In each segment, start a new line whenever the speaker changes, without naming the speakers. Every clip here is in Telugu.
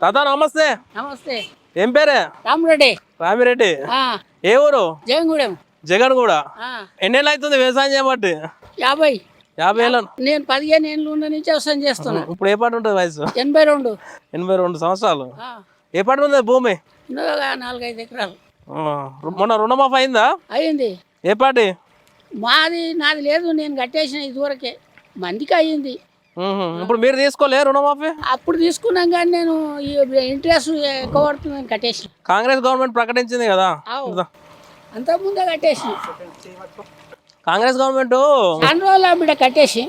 తాత నమస్తే.
నమస్తే.
ఏం పేరే?
రామిరెడ్డి.
రామిరెడ్డి. ఏ ఊరు?
జగన్గూడెం.
జగన్ కూడా. ఎన్నేళ్ళు అవుతుంది వ్యవసాయం చేయబట్టి?
50.
50 ఏళ్ళు.
నేను 15 ఏళ్ళు ఉన్న నుంచి వ్యవసాయం చేస్తున్నా.
ఇప్పుడు ఏ పాట ఉంటుంది వయసు?
82.
82 సంవత్సరాలు. ఏ పాట ఉంది భూమి?
4-5 ఎకరాలు.
మొన్న రుణమాఫీ అయిందా?
అయింది.
ఏ పాటి?
నాది లేదు, నేను కట్టేసిన ఇదివరకే. మందికి అయ్యింది.
ఇప్పుడు మీరు తీసుకోలే రుణమాఫీ?
అప్పుడు తీసుకున్నాం కానీ నేను ఇంట్రెస్ట్ ఎక్కువ పడుతుందని కట్టేసిన.
కాంగ్రెస్ గవర్నమెంట్ ప్రకటించింది కదా,
అంతకుముందే కట్టేసిన.
కాంగ్రెస్ గవర్నమెంట్
చాలా రోజులు బిడ్డ కట్టేసి.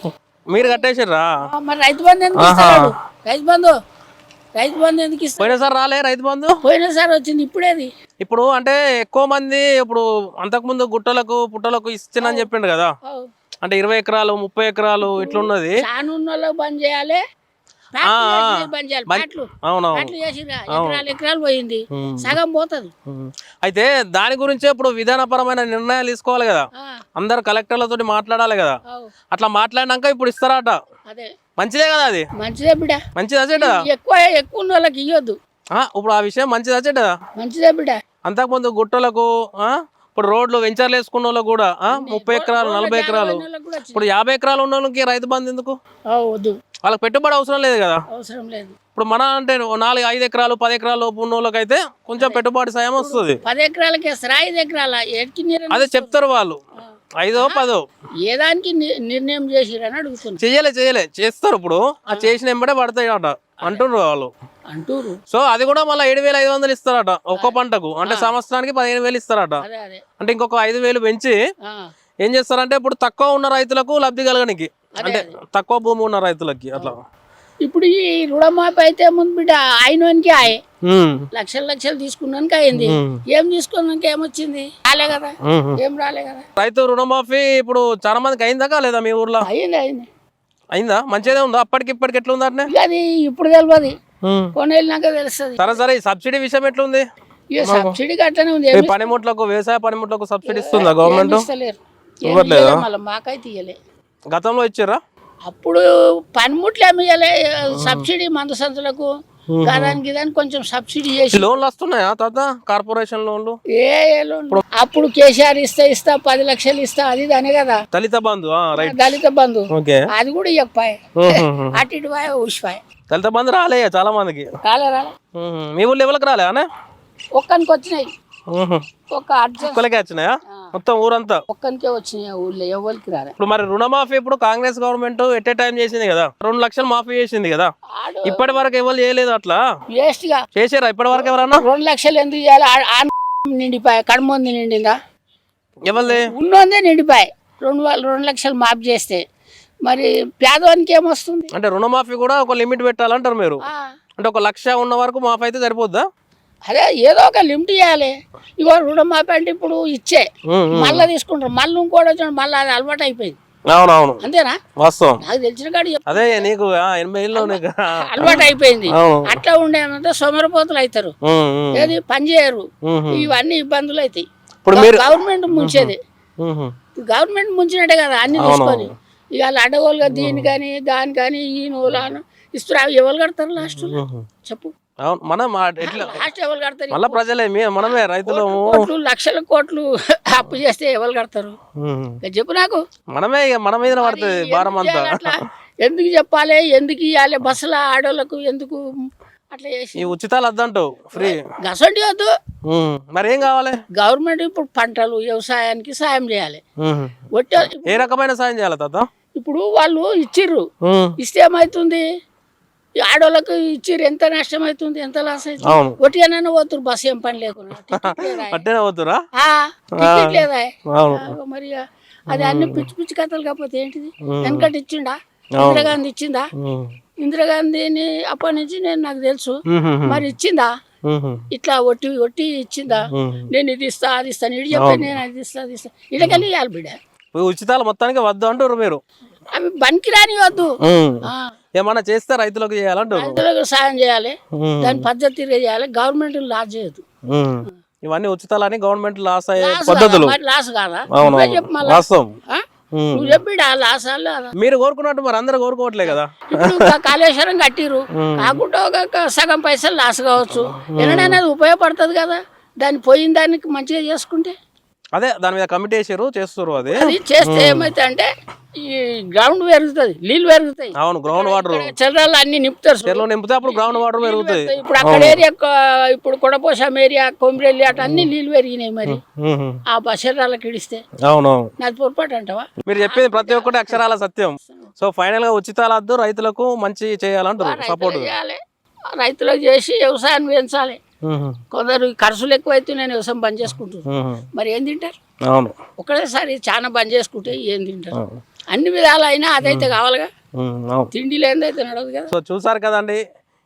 మీరు కట్టేసిర్రా?
మరి రైతు బంధు ఎందుకు ఇస్తాడు? రైతు బంధు ఎందుకు ఇస్తాడు?
పోయినసారి రాలే రైతు బంధు?
పోయినసారి వచ్చింది, ఇప్పుడేది.
ఇప్పుడు అంటే ఎక్కువ మంది ఇప్పుడు అంతకుముందు గుట్టలకు పుట్టలకు ఇస్తానని చెప్పిండు కదా, అంటే 20 ఎకరాలు 30 ఎకరాలు ఇట్లున్నది.
చానున్నోళ్ళకి బంద్ చేయాలి, బంద్ చేయాలి. ఎకరాలు పోయింది, సగం పోతుంది.
అయితే దాని గురించే ఇప్పుడు విధానపరమైన నిర్ణయాలు తీసుకోవాలి కదా, అందరు కలెక్టర్లతో మాట్లాడాలి కదా. అట్లా మాట్లాడినాక ఇప్పుడు ఇస్తారట.
అదే
మంచిదే కదా, అది
మంచిదే బిడ్డ.
మంచిది అచ్చేట.
ఎక్కువ ఉన్న వాళ్ళకి ఇవ్వద్దు.
ఇప్పుడు ఆ విషయం మంచిది అచ్చేట.
మంచిదే బిడ్డ.
అంతకుముందు గుట్టలకు ఇప్పుడు రోడ్లు వెంచర్లు వేసుకున్న వాళ్ళకి కూడా 30 ఎకరాలు 40 ఎకరాలు, ఇప్పుడు 50 ఎకరాలు ఉన్న వాళ్ళకి రైతు బంధు ఎందుకు? వాళ్ళకి పెట్టుబడి అవసరం లేదు కదా.
అవసరం లేదు.
ఇప్పుడు మన అంటే 4-5 ఎకరాలు 10 ఎకరాలు ఉన్న వాళ్ళకి అయితే కొంచెం పెట్టుబడి సాయం వస్తుంది.
10 ఎకరాలకి 5 ఎకరాల
అదే చెప్తారు వాళ్ళు, 5-10
ఏ దానికి నిర్ణయం చేసిరని అడుగుతున్నారు.
చేయలే చేస్తారు. ఇప్పుడు ఆ చేసిన వెంబడే పడతాయి అట అంటున్నారు వాళ్ళు. సో అది కూడా మళ్ళీ 7,500 ఇస్తారట ఒక్క పంటకు. అంటే సంవత్సరానికి 15,000 ఇస్తారట. అంటే ఇంకొక 5,000 పెంచి ఏం చేస్తారంటే ఇప్పుడు తక్కువ ఉన్న రైతులకు లబ్ధి కలగనికి, అంటే తక్కువ భూమి ఉన్న రైతులకి అట్లా.
ఇప్పుడు ఈ రుణమాఫీ అయితే ముందు బిడ్డ ఆయనకి లక్షలు తీసుకున్నానికి అయింది. ఏం తీసుకున్నాక ఏమొచ్చింది? రాలే కదా, ఏం రాలే కదా.
రైతు రుణమాఫీ ఇప్పుడు చాలా మందికి అయిందా కాలేదా మీ ఊర్లో? అయిందా? మంచిదే ఉందా? అప్పటికి ఇప్పటికి ఎట్లా ఉంది అంటే?
అది ఇప్పుడు తెలియదు, కొనేళ్ళాక తెలుస్తుంది.
సరే సబ్సిడీ విషయం ఎట్లుంది?
సబ్సిడీ అట్లనే ఉంది.
పనిముట్లకు, వ్యవసాయ పనిముట్లకు సబ్సిడీ ఇస్తుందా గవర్నమెంట్?
మాకైతే ఇయ్యలే.
గతంలో ఇచ్చారా?
అప్పుడు పనిముట్లు ఏమి ఇయ్యలే, సబ్సిడీ మందు సంచులకు దానికి కొంచెం సబ్సిడీ చేసి.
లోన్లు వస్తున్నాయా తాత? కార్పొరేషన్ లోన్లు?
ఏ లోన్లు? అప్పుడు కేసీఆర్ ఇస్తా 10 లక్షలు ఇస్తా అది దానే కదా.
దళిత బంధు.
దళిత బంధు అది కూడా ఇవ్వకపోయే, అటు ఇటు ఊసిపోయే.
దళిత బంధు రాలే చాలా మందికి.
రాలే.
మీ ఊళ్ళో ఎవరికి రాలే అనే?
ఒక్కనికి వచ్చినాయి.
ఒక్కలకే వచ్చినాయా? మొత్తం ఊరంతా
ఒక్కనికే వచ్చినాయి, ఊళ్ళో ఎవరికి రాలే.
ఇప్పుడు మరి రుణమాఫీ ఇప్పుడు Congress government at a time చేసింది కదా, 2 లక్షలు మాఫీ చేసింది కదా. ఇప్పటి వరకు ఎవరు చేయలేదు అట్లా.
వేస్ట్ గా
చేసారా ఇప్పటి వరకు ఎవరన్నా?
2 లక్షలు ఎందుకు చేయాలి? నిండిపోయా, కడమంది నిండిందా?
ఎవరిది?
ఉన్నోందే నిండిపోయి. 2 లక్షలు మాఫీ చేస్తే మరి పేదవానికి ఏమొస్తుంది?
అంటే రుణమాఫీ కూడా ఒక లిమిట్ పెట్టాలంటారు మీరు. అంటే 1 లక్ష ఉన్న వరకు మాఫీ అయితే సరిపోద్దా?
అదే ఏదో ఒక లిమిట్ ఇవ్వాలి. ఇగో రుణమాఫీ అంటే ఇప్పుడు ఇచ్చే మళ్ళీ తీసుకుంటారు, మళ్ళీ ఇంకోటి వచ్చాడు, మళ్ళీ అది అలవాటు అయిపోయింది.
అవునవును,
అంతేనా?
వాస్తవం.
నాకు తెలిసిన కాడి
అదే నీకు 80 ఏళ్ళు
అలవాటు అయిపోయింది. అట్లా ఉండేమంటే సోమరపోతులు అవుతారు, ఏది పని చేయరు, ఇవన్నీ ఇబ్బందులు అవుతాయి. గవర్నమెంట్ ముంచేది, గవర్నమెంట్ ముంచినట్టే కదా అన్ని తీసుకొని. ఇవాళ అడ్డగోలుగా దీని కానీ దాని కానీ ఈ నూలాను ఇస్తున్నారు. ఎవరు కడతారు లాస్ట్? చెప్పు. ఎవరు కడతారు?
మళ్ళీ ప్రజలే, మనమే రైతులు.
లక్షల కోట్లు అప్పు చేస్తే ఎవరు కడతారు? చెప్పు నాకు.
మనమే మన మీద పడుతుంది భారం అంతా.
ఎందుకు చెప్పాలి, ఎందుకు ఇవ్వాలి? బస్సుల ఆడోళ్ళకు ఎందుకు అట్లా చేసి?
ఈ ఉచితాలు వద్దంటావు, ఫ్రీ
గసండి వద్దు.
మరి ఏం కావాలి?
గవర్నమెంట్ ఇప్పుడు పంటలు వ్యవసాయానికి సాయం చేయాలి.
ఏ రకమైన సాయం చేయాలి తాత?
ఇప్పుడు వాళ్ళు ఇచ్చిర్రు, ఇస్తే ఏమవుతుంది? ఆడోళ్ళకు ఇచ్చిర్రు, ఎంత నష్టం అవుతుంది, ఎంత లాస్ అవుతుంది. ఒట్టిగానే పోతురు, బస్సు ఏం పని లేకుండా. టికెట్ లేదా మరి? అది అన్ని పిచ్చి కథలు. కాకపోతే ఏంటిది? వెనకటి ఇచ్చిండా? ఇందిరాగాంధీ ఇచ్చిందా? ఇందిరాగాంధీని అప్పటి నుంచి నాకు తెలుసు, మరి ఇచ్చిందా? ఇట్లా ఒట్టి ఇచ్చిందా? నేను ఇది ఇస్తా అది ఇస్తా, ఇటు చెప్పి నేను అది ఇస్తా ఇటకెళ్ళి ఇవ్వాలి బిడ్డ.
ఉచితాలు మొత్తానికి వద్దు అంటారు మీరు?
అవి బనికి రాని వద్దు.
ఏమన్నా చేస్తే రైతులకు చేయాలంటారు.
రైతులకు సాయం చేయాలి, దాని పద్ధతిగా చేయాలి. గవర్నమెంట్ లాస్ చేయదు.
ఇవన్నీ ఉచితాలని గవర్నమెంట్ లాస్ అయ్యే పద్ధతులు.
లాస్ కాదా? నువ్వు చెప్పి లాస్
మీరు కోరుకున్నట్టు మరి అందరూ కోరుకోవట్లే కదా.
ఇప్పుడు ఇంకా కాళేశ్వరం కట్టిరు కాకుండా ఒక సగం పైసలు లాస్ కావచ్చు, ఎన్నడైనా అది ఉపయోగపడుతుంది కదా, దాన్ని పోయిన దానికి మంచిగా చేసుకుంటే.
అదే దాని మీద కమిటీ వేసారు, చేస్తారు. అది
చేస్తే ఏమైతే అంటే ఈ గ్రౌండ్ పెరుగుతుంది, నీళ్ళు పెరుగుతాయి.
అవును, గ్రౌండ్ వాటర్
చల్రాలు అన్ని నింపుతారు,
చెరువులో నింపితే అప్పుడు గ్రౌండ్ వాటర్ పెరుగుతాయి.
ఇప్పుడు అక్కడ ఏరియా, ఇప్పుడు కొడపోషం ఏరియా, కొమిరెల్లి అటు అన్ని నీళ్ళు పెరిగినాయి. మరి ఆ బసరాలకు ఇడిస్తే
అవునవును,
నాది పొరపాటు అంటావా?
మీరు చెప్పేది ప్రతి ఒక్కటి అక్షరాల సత్యం. సో ఫైనల్ గా ఉచితాలు వద్దు, రైతులకు మంచి చేయాలంటారు, సపోర్ట్
చేయాలి, రైతులకు చేసి వ్యవసాయాన్ని పెంచాలి. కొందరు ఖర్చులు ఎక్కువైతే నేను వ్యవసాయం బంద్ చేసుకుంటున్నాను, మరి ఏం తింటారు?
అవును,
ఒకటేసారి చాలా బంద్ చేసుకుంటే ఏం తింటారు? అన్ని విధాలు అయినా అదైతే కావాలిగా, తిండి లేదైతే నడవదు కదా.
సో చూసారు కదండి,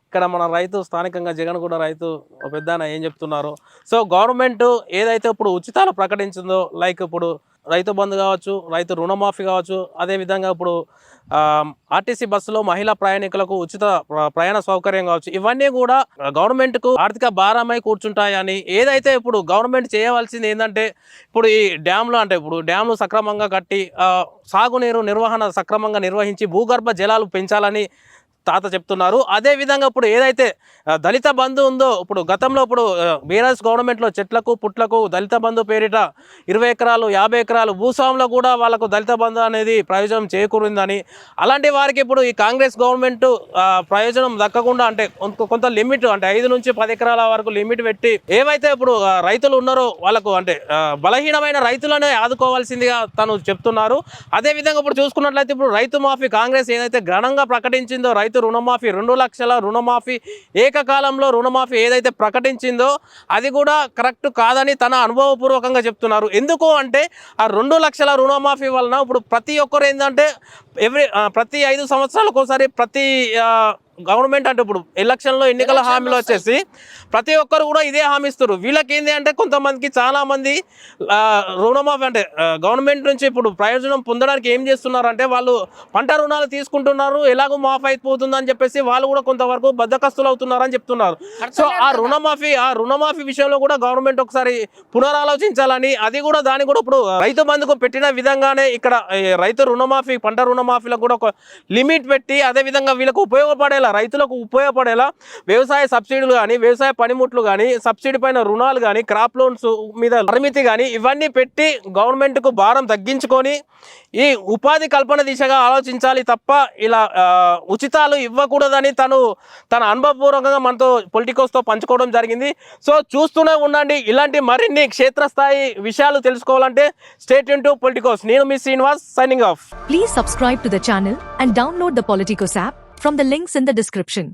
ఇక్కడ మన రైతు స్థానికంగా జగన్ కూడా రైతు పెద్ద ఏం చెప్తున్నారు. సో గవర్నమెంట్ ఏదైతే ఇప్పుడు ఉచితాలు ప్రకటించిందో, లైక్ ఇప్పుడు రైతు బంధు కావచ్చు, రైతు రుణమాఫీ కావచ్చు, అదేవిధంగా ఇప్పుడు ఆర్టీసీ బస్సులో మహిళా ప్రయాణికులకు ఉచిత ప్రయాణ సౌకర్యం కావచ్చు, ఇవన్నీ కూడా గవర్నమెంట్కు ఆర్థిక భారమై కూర్చుంటాయని, ఏదైతే ఇప్పుడు గవర్నమెంట్ చేయవలసింది ఏంటంటే ఇప్పుడు ఈ డ్యామ్లు అంటే ఇప్పుడు డ్యామ్లు సక్రమంగా కట్టి సాగునీరు నిర్వహణ సక్రమంగా నిర్వహించి భూగర్భ జలాలు పెంచాలని తాత చెప్తున్నారు. అదేవిధంగా ఇప్పుడు ఏదైతే దళిత బంధు ఉందో, ఇప్పుడు గతంలో ఇప్పుడు బీఆర్ఎస్ గవర్నమెంట్లో చెట్లకు పుట్లకు దళిత బంధు పేరిట 20 ఎకరాలు 50 ఎకరాలు భూస్వాములో కూడా వాళ్ళకు దళిత బంధు అనేది ప్రయోజనం చేకూరిందని, అలాంటి వారికి ఇప్పుడు ఈ కాంగ్రెస్ గవర్నమెంట్ ప్రయోజనం దక్కకుండా అంటే కొంత లిమిట్ అంటే 5 నుంచి 10 ఎకరాల వరకు లిమిట్ పెట్టి ఏవైతే ఇప్పుడు రైతులు ఉన్నారో వాళ్ళకు అంటే బలహీనమైన రైతులనే ఆదుకోవాల్సిందిగా తను చెప్తున్నారు. అదేవిధంగా ఇప్పుడు చూసుకున్నట్లయితే ఇప్పుడు రైతు మాఫీ కాంగ్రెస్ ఏదైతే ఘనంగా ప్రకటించిందో, రైతు రుణమాఫీ 2 లక్షల రుణమాఫీ ఏకకాలంలో రుణమాఫీ ఏదైతే ప్రకటించిందో అది కూడా కరెక్ట్ కాదని తన అనుభవపూర్వకంగా చెప్తున్నారు. ఎందుకు అంటే ఆ 2 లక్షల రుణమాఫీ వలన ఇప్పుడు ప్రతి ఒక్కరు ఏంటంటే ప్రతి 5 సంవత్సరాలకు ఒకసారి ప్రతి గవర్నమెంట్ అంటే ఇప్పుడు ఎలక్షన్లో ఎన్నికల హామీలు వచ్చేసి ప్రతి ఒక్కరు కూడా ఇదే హామీ ఇస్తారు. వీళ్ళకి ఏంటి అంటే కొంతమందికి చాలామంది రుణమాఫీ అంటే గవర్నమెంట్ నుంచి ఇప్పుడు ప్రయోజనం పొందడానికి ఏం చేస్తున్నారంటే వాళ్ళు పంట రుణాలు తీసుకుంటున్నారు, ఎలాగో మాఫ్ అయిపోతుందని చెప్పేసి వాళ్ళు కూడా కొంతవరకు బద్దకస్తులు అవుతున్నారని చెప్తున్నారు. సో ఆ రుణమాఫీ విషయంలో కూడా గవర్నమెంట్ ఒకసారి పునరాలోచించాలని, అది కూడా దాన్ని కూడా ఇప్పుడు రైతు బంధుకు పెట్టిన విధంగానే ఇక్కడ రైతు రుణమాఫీ పంట రుణమాఫీలకు కూడా ఒక లిమిట్ పెట్టి అదేవిధంగా వీళ్ళకు ఉపయోగపడేలా రైతులకు ఉపయోగపడేలా వ్యవసాయ సబ్సిడీలు కానీ, వ్యవసాయ పనిముట్లు కానీ, సబ్సిడీ పైన రుణాలు కానీ, క్రాప్ లోన్స్ మీద పరిమితి కానీ ఇవన్నీ పెట్టి గవర్నమెంట్కు భారం తగ్గించుకొని ఈ ఉపాధి కల్పన దిశగా ఆలోచించాలి తప్ప ఇలా ఉచితాలు ఇవ్వకూడదని తన అనుభవపూర్వకంగా మనతో పొలిటికోస్తో పంచుకోవడం జరిగింది. సో చూస్తూనే ఉండండి, ఇలాంటి మరిన్ని క్షేత్రస్థాయి విషయాలు తెలుసుకోవాలంటే స్టే ట్యూన్ టు పొలిటికోస్. నేను మీ Srinivas, signing off.
Please subscribe to the channel and download the Politicos app from the links in the description.